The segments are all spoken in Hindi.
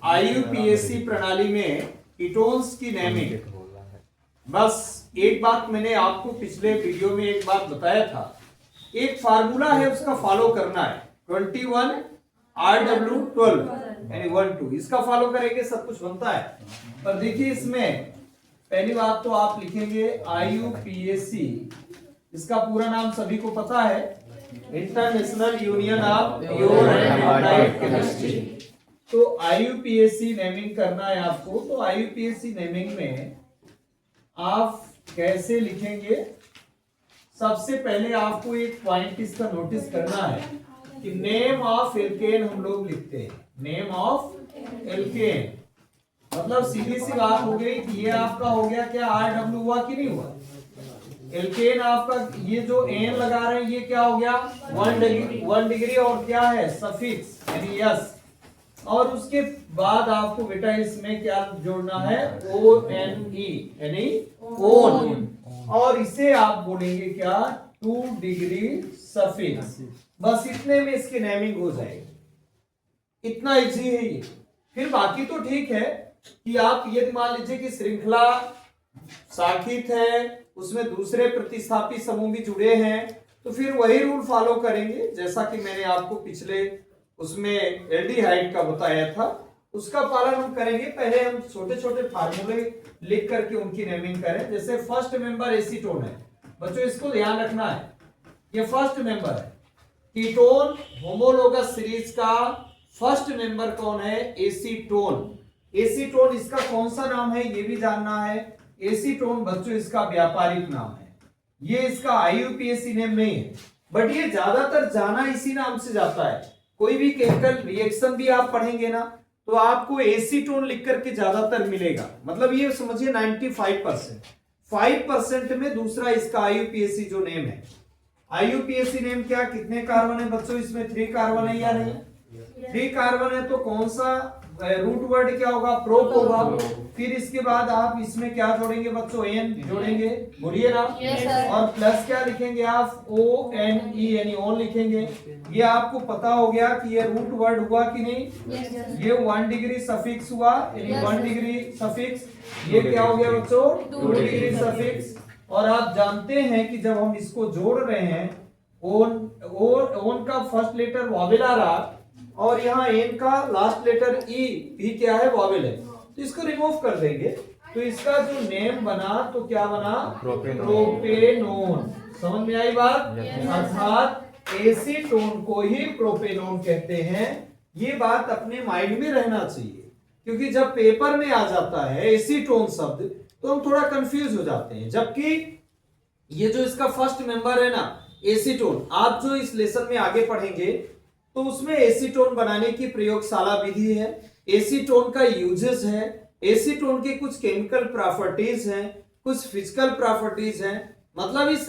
आईयूपीएसी प्रणाली में कीटोन्स की नेमिंग। बस एक बात मैंने आपको पिछले वीडियो में एक बात बताया था, एक फार्मूला है उसका फॉलो करना है 21 RW12 यानी 1 2, इसका फॉलो करेंगे सब कुछ बनता है। पर देखिए इसमें पहली बात तो आप लिखेंगे आईयूपीएसी, इसका पूरा नाम सभी को पता है, international union of pure and applied chemistry. तो आईयूपीएसी नेमिंग करना है आपको। तो आईयूपीएसी नेमिंग में आप कैसे लिखेंगे, सबसे पहले आपको एक पॉइंट इसका नोटिस करना है कि नेम ऑफ एल्केन हम लोग लिखते हैं, नेम ऑफ एल्केन, मतलब सीधी सी बात हो गई कि ये आपका हो गया क्या RW हुआ कि नहीं हुआ। एल्केन आपका ये जो एन लगा रहे हैं ये क्या हो गया 1 डिग्री और क्या है सफिक्स यानी यस, और उसके बाद आपको बेटा इसमें क्या जोड़ना है ONE यानी ओन, और इसे आप बोलेंगे क्या 2 डिग्री सफिक्स। बस इतने में इसकी नेमिंग हो जाएगी, इतना इजी है ये। फिर बाकी तो ठीक है कि आप ये मान लीजिए कि श्रृंखला साखित है, उसमें दूसरे प्रतिस्थापी समूह भी जुड़े हैं, तो फिर वही रूल फॉलो करेंगे जैसा कि मैंने आपको पिछले उसमें एल्डिहाइड का बताया था, उसका पालन हम करेंगे। पहले हम छोटे छोटे फार्मूले लिख करके उनकी नेमिंग करें। जैसे फर्स्ट मेंबर एसीटोन है बच्चों, इसको ध्यान रखना है, ये फर्स्ट मेंबर है कीटोन होमोलोगस सीरीज का फर्स्ट मेंबर कौन है एसीटोन। एसीटोन इसका कौन सा नाम है ये भी जानना है। एसीटोन बच्चों इसका व्यापारिक नाम है, ये इसका आईयूपीएसी नेम नहीं है, बट ये ज्यादातर जाना इसी नाम से जाता है। कोई भी केमिकल रिएक्शन भी आप पढ़ेंगे ना तो आपको एसीटोन लिख करके ज्यादातर मिलेगा, मतलब ये समझिए 95%, 5% में दूसरा इसका आईयूपीएसी जो नेम है। आईयूपीएसी नेम क्या, कितने कार्बन है बच्चों इसमें, 3 कार्बन है या नहीं, 3 कार्बन है, तो कौन सा रूट वर्ड क्या होगा प्रोप होगा। फिर इसके बाद आप इसमें क्या जोड़ेंगे बच्चों एन जोड़ेंगे, बोलिए ना, और प्लस क्या लिखेंगे आप ONE यानी ऑन लिखेंगे। ये आपको पता हो गया कि ये रूट वर्ड हुआ कि नहीं, ये 1 डिग्री सफिक्स हुआ यानी 1 डिग्री सफिक्स, ये क्या हो गया बच्चों 2 डिग्री सफिक्स। और आप जानते हैं कि जब हम इसको जोड़ रहे हैं ओन का फर्स्ट लेटर वॉवेल आ रहा और यहाँ एन का लास्ट लेटर ई भी क्या है वॉवेल है, तो इसको रिमूव कर देंगे तो इसका जो नेम बना तो क्या बना प्रोपेनोन। समझ में आई बात, अर्थात एसीटोन को ही प्रोपेनोन कहते हैं। ये बात अपने माइंड में रहना चाहिए, क्योंकि जब पेपर में आ जाता है एसीटोन शब्द तो हम थोड़ा कंफ्यूज हो जाते हैं। जबकि ये जो इसका फर्स्ट मेंबर है ना एसीटोन, आप जो इस लेसन में आगे पढ़ेंगे तो उसमें एसीटोन बनाने की प्रयोगशाला विधि है, एसीटोन का यूजेस है, एसीटोन के कुछ केमिकल प्रॉपर्टीज हैं, कुछ फिजिकल प्रॉपर्टीज हैं। मतलब इस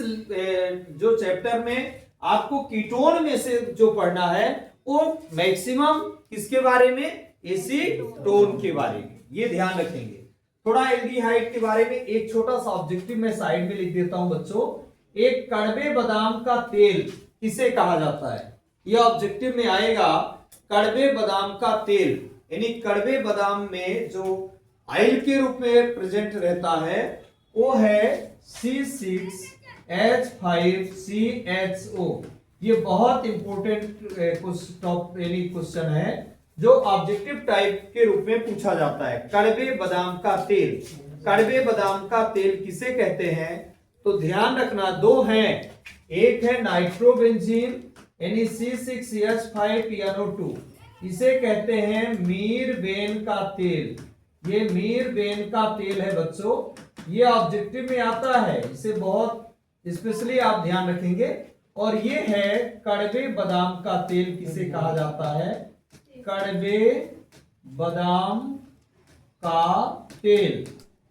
जो चैप्टर में आपको कीटोन में से जो पढ़ना है वो मैक्सिमम किसके बारे में, एसीटोन के बारे में, ये ध्यान रखेंगे। थोड़ा एल्डिहाइड के बारे में एक छोटा सा ऑब्जेक्टिव मैं साइड में लिख देता हूं बच्चों। एक कड़वे बादाम का तेल किसे कहा जाता है, यह ऑब्जेक्टिव में आएगा। कड़वे बादाम का तेल यानी कड़वे बादाम में जो ऑयल के रूप में प्रेजेंट रहता है वो है C6H5CHO। ये बहुत इंपॉर्टेंट क्वेश्चन है जो ऑब्जेक्टिव टाइप के रूप में पूछा जाता है। कड़वे बादाम का तेल, कड़वे बादाम का तेल किसे कहते हैं, तो ध्यान रखना दो हैं, एक है नाइट्रोबेंजीन यानी C6H5PNO2, इसे कहते हैं मीरबेन का तेल। ये मीरबेन का तेल है बच्चों, ये ऑब्जेक्टिव में आता है, इसे बहुत स्पेशली आप ध्यान रखेंगे। और ये है कड़वे बादाम का तेल किसे कहा जाता है, कड़वे बादाम का तेल।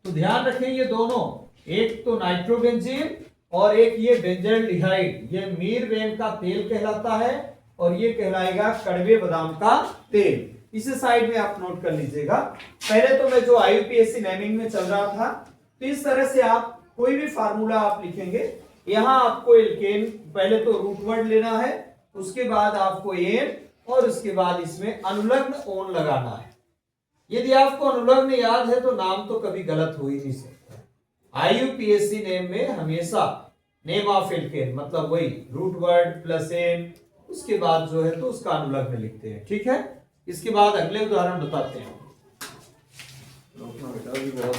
तो ध्यान रखें ये दोनों, एक तो नाइट्रोबेंजीन और एक ये बेंजल्डिहाइड, ये मीरबेन का तेल कहलाता है और ये कहलाएगा कड़वे बादाम का तेल। इसे साइड में आप नोट कर लीजिएगा। पहले तो मैं जो आईयूपीएसी नेमिंग में चल रहा था, तो इस तरह से आप कोई भी फार्मूला आप लिखेंगे, यहां आपको एल्केन पहले तो रूट वर्ड लेना है, उसके बाद आपको एन और उसके बाद इसमें अनुलग्न ओन लगाना है। यदि आपको अनुलग्न याद है तो नाम तो कभी गलत हो ही नहीं सकता। IUPAC नेम में हमेशा नेम ऑफ एल्केन मतलब वही रूट वर्ड प्लस एन, उसके बाद जो है तो उसका अनुलग्न लिखते हैं। ठीक है, इसके बाद अगले उदाहरण बताते हैं। बेटा भी बहुत